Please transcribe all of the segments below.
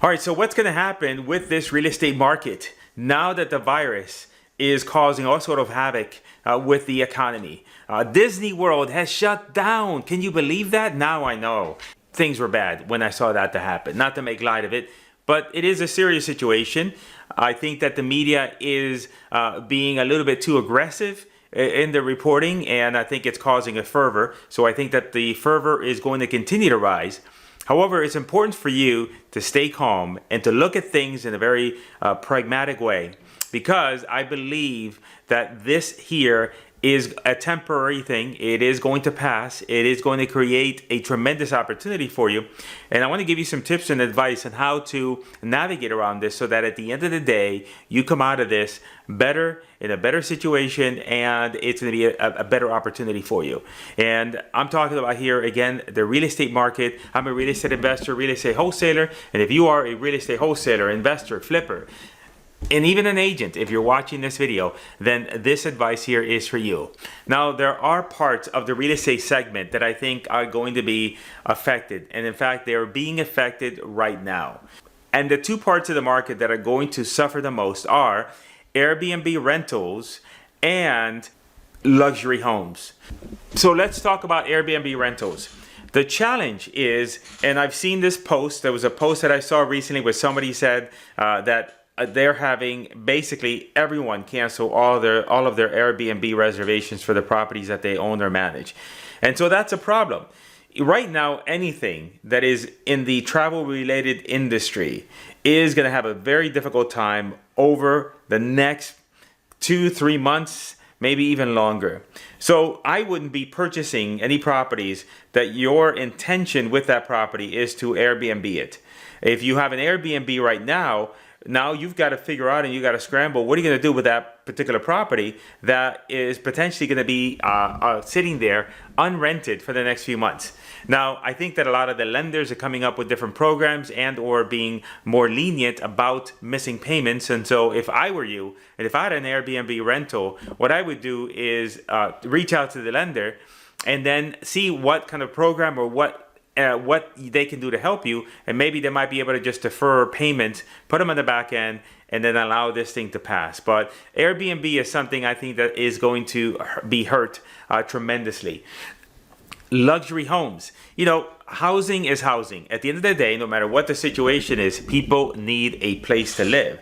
All right, so what's going to happen with this real estate market now that the virus is causing all sort of havoc with the economy? Disney World has shut down. Can you believe that? Now I know things were bad when I saw that to happen. Not to make light of it, but it is a serious situation. I think that the media is being a little bit too aggressive in the reporting, and I think it's causing a fervor. So I think that the fervor is going to continue to rise. However, it's important for you to stay calm and to look at things in a very pragmatic way, because I believe that this here is a temporary thing. It is going to pass. It is going to create a tremendous opportunity for you. And I want to give you some tips and advice on how to navigate around this so that at the end of the day, you come out of this better, in a better situation, and it's going to be a better opportunity for you. And I'm talking about here, again, the real estate market. I'm a real estate investor, real estate wholesaler. And if you are a real estate wholesaler, investor, flipper, and even an agent, if you're watching this video, then this advice here is for you. Now, there are parts of the real estate segment that I think are going to be affected. And in fact, they are being affected right now. And the two parts of the market that are going to suffer the most are Airbnb rentals and luxury homes. So let's talk about Airbnb rentals. The challenge is, and I've seen this post, there was a post that I saw recently where somebody said that they're having basically everyone cancel all of their Airbnb reservations for the properties that they own or manage. And so that's a problem. Right now, anything that is in the travel related industry is going to have a very difficult time over the next 2-3 months, maybe even longer. So I wouldn't be purchasing any properties that your intention with that property is to Airbnb it. If you have an Airbnb right now you've got to figure out and you got to scramble, what are you going to do with that particular property that is potentially going to be sitting there unrented for the next few months? Now, I think that a lot of the lenders are coming up with different programs and or being more lenient about missing payments. And so if I were you, and if I had an Airbnb rental, what I would do is reach out to the lender and then see what kind of program or what they can do to help you, and maybe they might be able to just defer payments, put them on the back end, and then allow this thing to pass. But Airbnb is something I think that is going to be hurt tremendously. Luxury homes. You know, housing is housing. At the end of the day, no matter what the situation is, people need a place to live.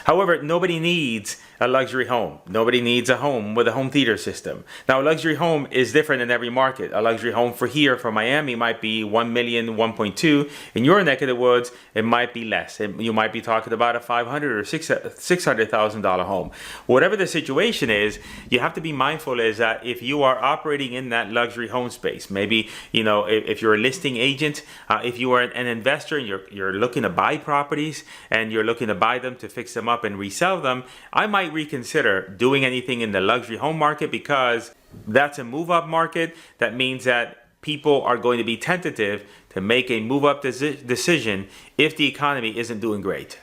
However, nobody needs a luxury home. Nobody needs a home with a home theater system. Now, a luxury home is different in every market. A luxury home for Miami might be 1 million, 1.2. In your neck of the woods, it might be less. You might be talking about a $500,000 or $600,000 home. Whatever the situation is, you have to be mindful is that if you are operating in that luxury home space, maybe, you know, if you're a listing agent, if you are an investor and you're looking to buy properties and you're looking to buy them to fix them up and resell them, I might reconsider doing anything in the luxury home market, because that's a move up market. That means that people are going to be tentative to make a move up decision if the economy isn't doing great.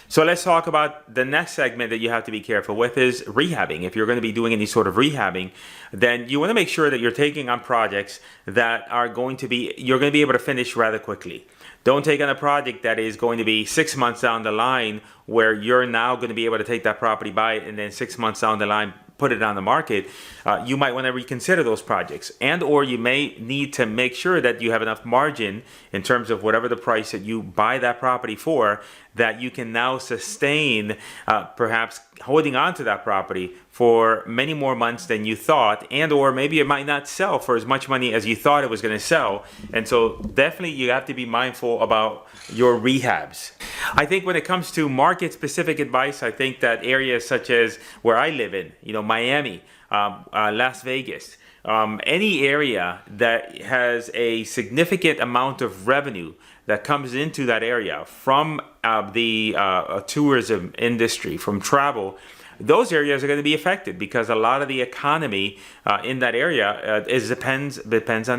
So let's talk about the next segment that you have to be careful with is rehabbing. If you're going to be doing any sort of rehabbing, then you want to make sure that you're taking on projects that are you're going to be able to finish rather quickly. Don't take on a project that is going to be 6 months down the line where you're now going to be able to take that property, buy it, and then 6 months down the line, put it on the market. You might want to reconsider those projects, and or you may need to make sure that you have enough margin in terms of whatever the price that you buy that property for, that you can now sustain perhaps holding on to that property for many more months than you thought, and or maybe it might not sell for as much money as you thought it was going to sell. And so definitely you have to be mindful about your rehabs. I think when it comes to market specific advice, I think that areas such as where I live in, you know, Miami, Las Vegas, any area that has a significant amount of revenue that comes into that area from the tourism industry, from travel, those areas are going to be affected because a lot of the economy in that area depends on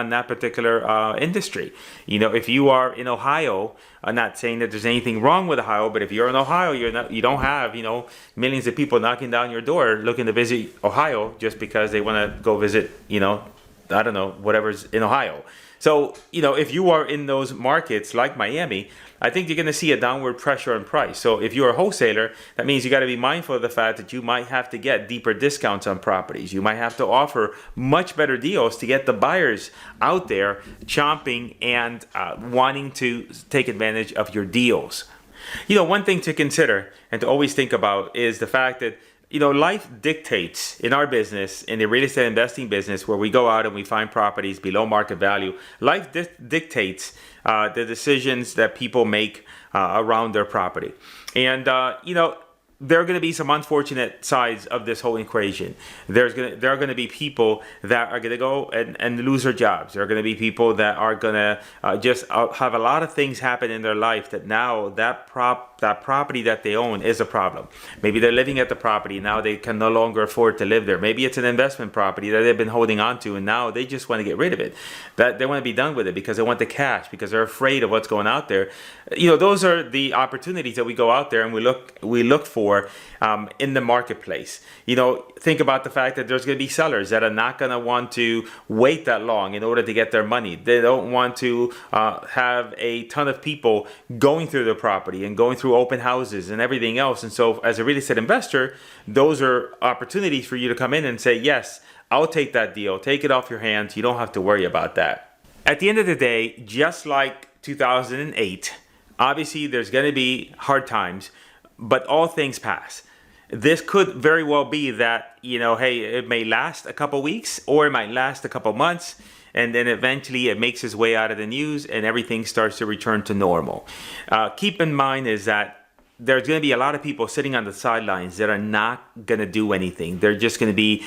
that particular industry. You know, if you are in Ohio, I'm not saying that there's anything wrong with Ohio, but if you're in Ohio, you don't have, you know, millions of people knocking down your door looking to visit Ohio just because they want to go visit, you know, I don't know, whatever's in Ohio. So, if you are in those markets like Miami, I think you're going to see a downward pressure on price. So if you're a wholesaler, that means you got to be mindful of the fact that you might have to get deeper discounts on properties. You might have to offer much better deals to get the buyers out there chomping and wanting to take advantage of your deals. One thing to consider and to always think about is the fact that life dictates in our business, in the real estate investing business, where we go out and we find properties below market value. Life dictates the decisions that people make around their property. And, there are going to be some unfortunate sides of this whole equation. There are going to be people that are going to go and lose their jobs. There are going to be people that are going to just have a lot of things happen in their life that now that property that they own is a problem. Maybe they're living at the property, now they can no longer afford to live there. Maybe it's an investment property that they've been holding on to, and now they just want to get rid of it. That they want to be done with it because they want the cash, because they're afraid of what's going out there. Those are the opportunities that we go out there and we look for in the marketplace. Think about the fact that there's going to be sellers that are not going to want to wait that long in order to get their money. They don't want to have a ton of people going through the property and going through open houses and everything else. And so as a real estate investor, those are opportunities for you to come in and say, yes, I'll take that deal. Take it off your hands. You don't have to worry about that. At the end of the day, just like 2008, obviously there's going to be hard times, but all things pass. This could very well be that, hey, it may last a couple weeks or it might last a couple months, and then eventually it makes its way out of the news and everything starts to return to normal. Keep in mind is that there's going to be a lot of people sitting on the sidelines that are not going to do anything. They're just going to be,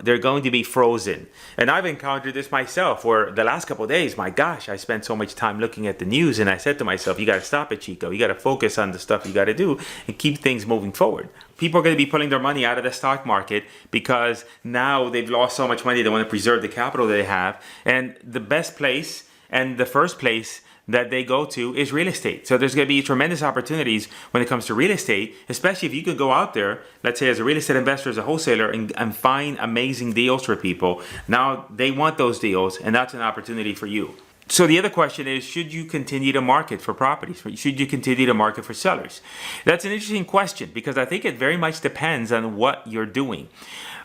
they're going to be frozen. And I've encountered this myself where the last couple of days, my gosh, I spent so much time looking at the news, and I said to myself, you got to stop it, Chico. You got to focus on the stuff you got to do and keep things moving forward. People are going to be pulling their money out of the stock market because now they've lost so much money. They want to preserve the capital that they have. And the best place and the first place that they go to is real estate. So there's going to be tremendous opportunities when it comes to real estate, especially if you could go out there, let's say as a real estate investor, as a wholesaler, and find amazing deals for people. Now they want those deals, and that's an opportunity for you. So the other question is, should you continue to market for properties? Should you continue to market for sellers? That's an interesting question because I think it very much depends on what you're doing.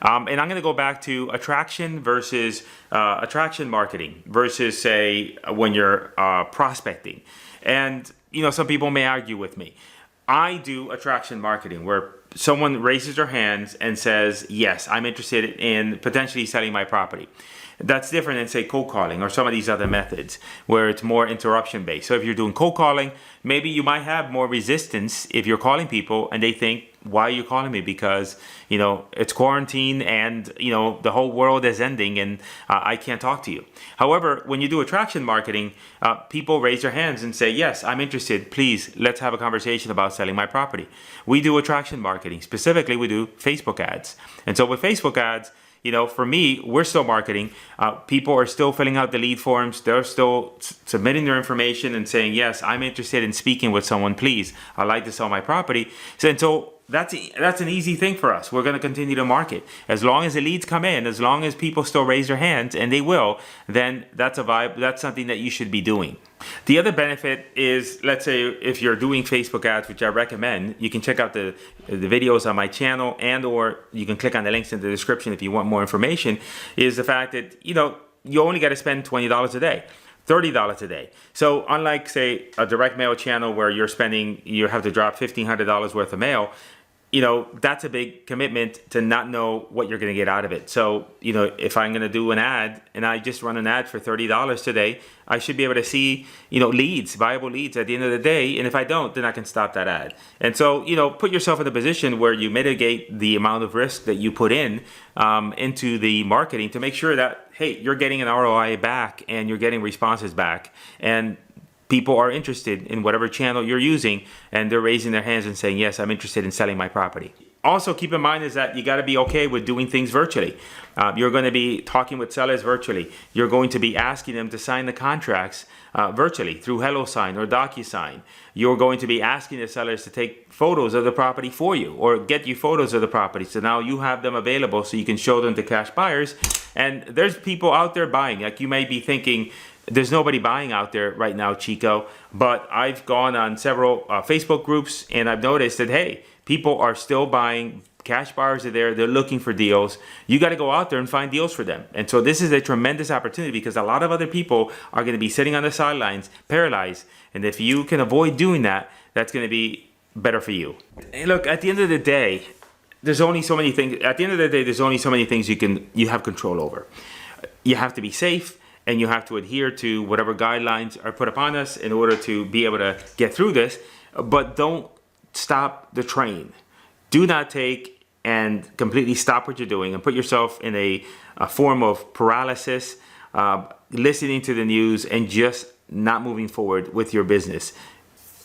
And I'm going to go back to attraction versus attraction marketing versus, say, when you're prospecting. And, some people may argue with me. I do attraction marketing where someone raises their hands and says, yes, I'm interested in potentially selling my property. That's different than, say, cold calling or some of these other methods where it's more interruption based. So if you're doing cold calling, maybe you might have more resistance if you're calling people and they think, why are you calling me? Because, it's quarantine and, the whole world is ending and I can't talk to you. However, when you do attraction marketing, people raise their hands and say, yes, I'm interested. Please, let's have a conversation about selling my property. We do attraction marketing. Specifically, we do Facebook ads. And so with Facebook ads, for me, we're still marketing. People are still filling out the lead forms. They're still submitting their information and saying, yes, I'm interested in speaking with someone. Please, I'd like to sell my property. So that's an easy thing for us. We're going to continue to market. As long as the leads come in, as long as people still raise their hands, and they will, then that's a vibe. That's something that you should be doing. The other benefit is, let's say if you're doing Facebook ads, which I recommend, you can check out the videos on my channel, and or you can click on the links in the description if you want more information, is the fact that, you only got to spend $20 a day. $30 a day. So unlike, say, a direct mail channel where you have to drop $1,500 worth of mail, that's a big commitment to not know what you're going to get out of it. So, if I'm going to do an ad and I just run an ad for $30 today, I should be able to see, leads, viable leads at the end of the day. And if I don't, then I can stop that ad. And so, put yourself in a position where you mitigate the amount of risk that you put into the marketing to make sure that, hey, you're getting an ROI back and you're getting responses back. And people are interested in whatever channel you're using, and they're raising their hands and saying, yes, I'm interested in selling my property. Also, keep in mind is that you got to be okay with doing things virtually. You're going to be talking with sellers virtually. You're going to be asking them to sign the contracts virtually through HelloSign or DocuSign. You're going to be asking the sellers to take photos of the property for you or get you photos of the property. So now you have them available so you can show them to cash buyers. And there's people out there buying. Like, you may be thinking, There's nobody buying out there right now, Chico, but I've gone on several Facebook groups and I've noticed that, hey, people are still buying. Cash buyers are there. They're looking for deals. You got to go out there and find deals for them. And so this is a tremendous opportunity because a lot of other people are going to be sitting on the sidelines, paralyzed. And if you can avoid doing that, that's going to be better for you. And look, at the end of the day, there's only so many things. At the end of the day, there's only so many things you have control over. You have to be safe and you have to adhere to whatever guidelines are put upon us in order to be able to get through this. But don't stop the train. Do not take and completely stop what you're doing and put yourself in a form of paralysis, listening to the news and just not moving forward with your business.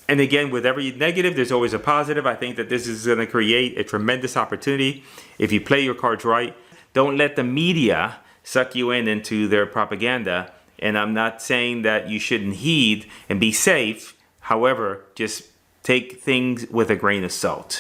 And again, with every negative, there's always a positive. I think that this is going to create a tremendous opportunity if you play your cards right. Don't let the media suck you into their propaganda. And I'm not saying that you shouldn't heed and be safe. However, just take things with a grain of salt.